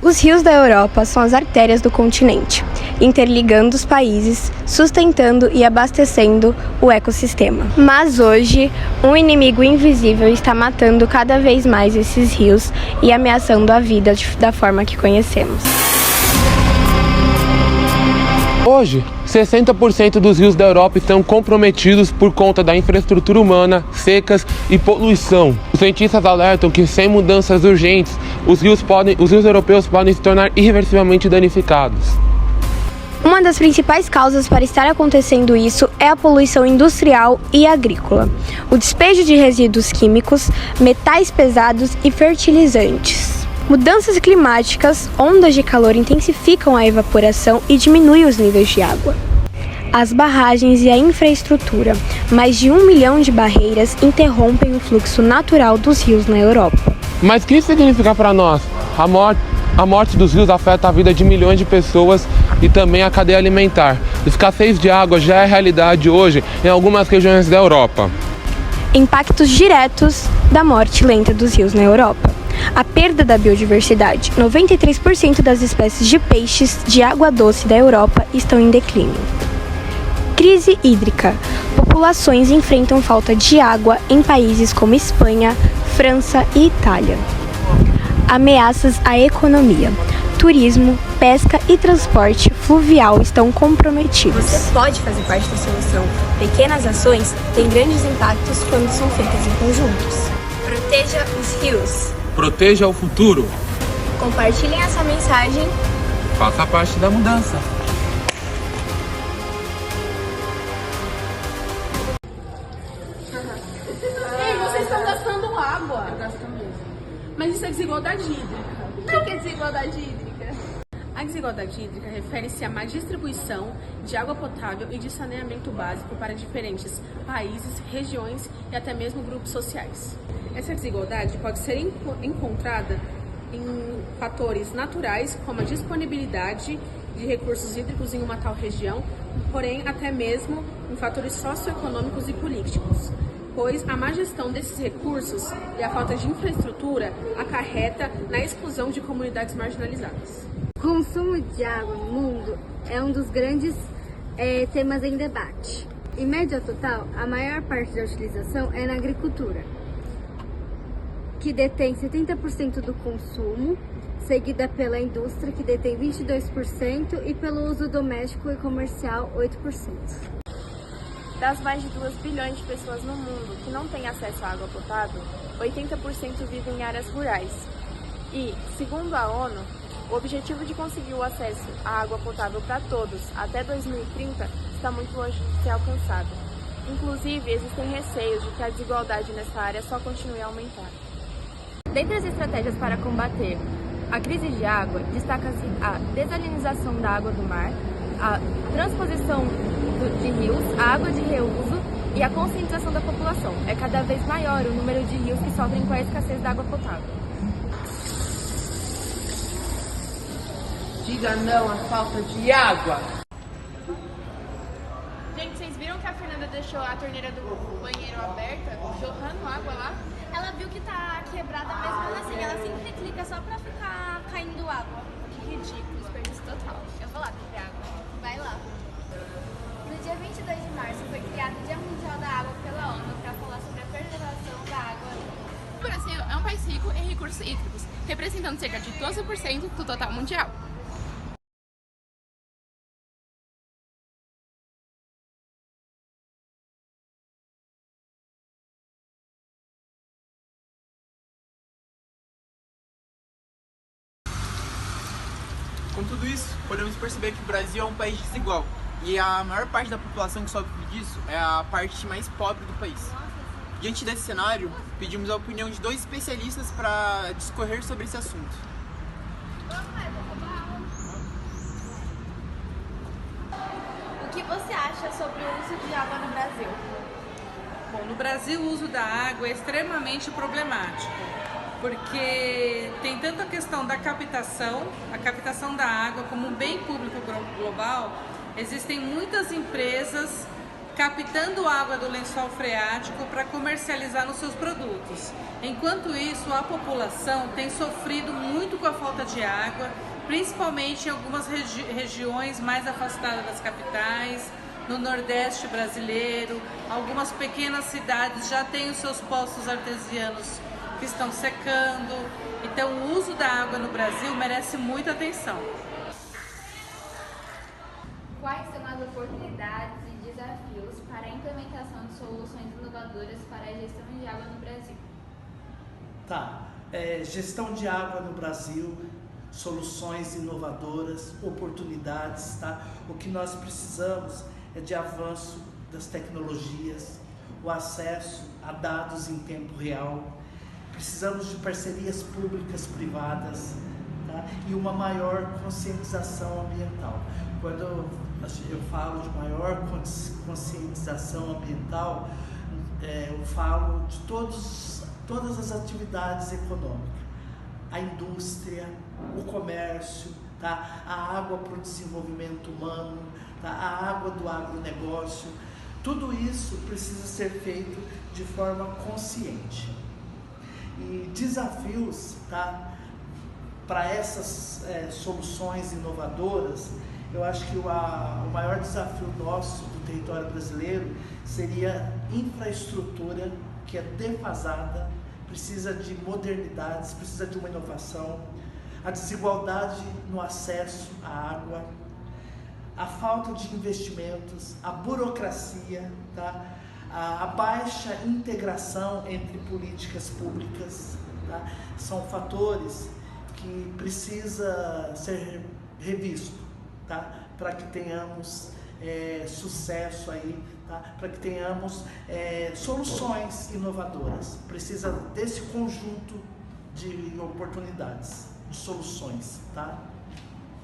Os rios da Europa são as artérias do continente, interligando os países, sustentando e abastecendo o ecossistema. Mas hoje, um inimigo invisível está matando cada vez mais esses rios e ameaçando a vida da forma que conhecemos. Hoje, 60% dos rios da Europa estão comprometidos por conta da infraestrutura humana, secas e poluição. Os cientistas alertam que sem mudanças urgentes, os rios europeus podem se tornar irreversivelmente danificados. Uma das principais causas para estar acontecendo isso é a poluição industrial e agrícola, o despejo de resíduos químicos, metais pesados e fertilizantes. Mudanças climáticas, ondas de calor intensificam a evaporação e diminuem os níveis de água. As barragens e a infraestrutura, mais de 1 milhão de barreiras, interrompem o fluxo natural dos rios na Europa. Mas o que isso significa para nós? A morte dos rios afeta a vida de milhões de pessoas e também a cadeia alimentar. Escassez de água já é realidade hoje em algumas regiões da Europa. Impactos diretos da morte lenta dos rios na Europa. A perda da biodiversidade. 93% das espécies de peixes de água doce da Europa estão em declínio. Crise hídrica. Populações enfrentam falta de água em países como Espanha, França e Itália. Ameaças à economia. Turismo, pesca e transporte fluvial estão comprometidos. Você pode fazer parte da solução. Pequenas ações têm grandes impactos quando são feitas em conjuntos. Proteja os rios. Proteja o futuro. Compartilhem essa mensagem. Faça parte da mudança. Ei, vocês estão gastando água. Eu gasto mesmo. Mas isso é desigualdade hídrica. O que é desigualdade hídrica? A desigualdade hídrica refere-se à má distribuição de água potável e de saneamento básico para diferentes países, regiões e até mesmo grupos sociais. Essa desigualdade pode ser encontrada em fatores naturais, como a disponibilidade de recursos hídricos em uma tal região, porém até mesmo em fatores socioeconômicos e políticos, pois a má gestão desses recursos e a falta de infraestrutura acarreta na exclusão de comunidades marginalizadas. O consumo de água no mundo é um dos grandes temas em debate. Em média total, a maior parte da utilização é na agricultura, que detém 70% do consumo, seguida pela indústria, que detém 22%, e pelo uso doméstico e comercial, 8%. Das mais de 2 bilhões de pessoas no mundo que não têm acesso à água potável, 80% vivem em áreas rurais. E, segundo a ONU, o objetivo de conseguir o acesso à água potável para todos até 2030 está muito longe de ser alcançado. Inclusive, existem receios de que a desigualdade nessa área só continue a aumentar. Dentre as estratégias para combater a crise de água, destaca-se a desalinização da água do mar, a transposição de rios, a água de reuso e a conscientização da população. É cada vez maior o número de rios que sofrem com a escassez da água potável. Diga não à falta de água. Gente, vocês viram que a Fernanda deixou a torneira do banheiro aberta, jorrando água lá? Ela viu que tá quebrada mesmo assim, ela sempre clica só pra ficar caindo água. Que ridículo, desperdício total. Eu vou lá beber água. Vai lá. No dia 22 de março foi criado o Dia Mundial da Água pela ONU para falar sobre a preservação da água. O Brasil é um país rico em recursos hídricos, representando cerca de 12% do total mundial. Com tudo isso, podemos perceber que o Brasil é um país desigual e a maior parte da população que sofre disso é a parte mais pobre do país. Diante desse cenário, pedimos a opinião de 2 especialistas para discorrer sobre esse assunto. O que você acha sobre o uso de água no Brasil? Bom, no Brasil o uso da água é extremamente problemático, porque tem tanto a questão da captação, a captação da água como um bem público global. Existem muitas empresas captando água do lençol freático para comercializar nos seus produtos. Enquanto isso, a população tem sofrido muito com a falta de água, principalmente em algumas regiões mais afastadas das capitais, no Nordeste brasileiro. Algumas pequenas cidades já têm os seus poços artesianos que estão secando. Então, o uso da água no Brasil merece muita atenção. Quais são as oportunidades e desafios para a implementação de soluções inovadoras para a gestão de água no Brasil? Gestão de água no Brasil, soluções inovadoras, oportunidades, tá? O que nós precisamos é de avanço das tecnologias, o acesso a dados em tempo real. Precisamos de parcerias públicas-privadas, tá? E uma maior conscientização ambiental. Quando eu falo de maior conscientização ambiental, eu falo de todas as atividades econômicas, a indústria, o comércio, tá? A água para o desenvolvimento humano, tá? A água do agronegócio. Tudo isso precisa ser feito de forma consciente. E desafios, tá? Para essas soluções inovadoras, eu acho que o maior desafio nosso do território brasileiro seria infraestrutura, que é defasada, precisa de modernidades, precisa de uma inovação, a desigualdade no acesso à água, a falta de investimentos, a burocracia, tá? A baixa integração entre políticas públicas, tá? São fatores que precisa ser revisto, tá? Para que tenhamos sucesso aí, tá? Para que tenhamos soluções inovadoras. Precisa desse conjunto de oportunidades, de soluções, tá?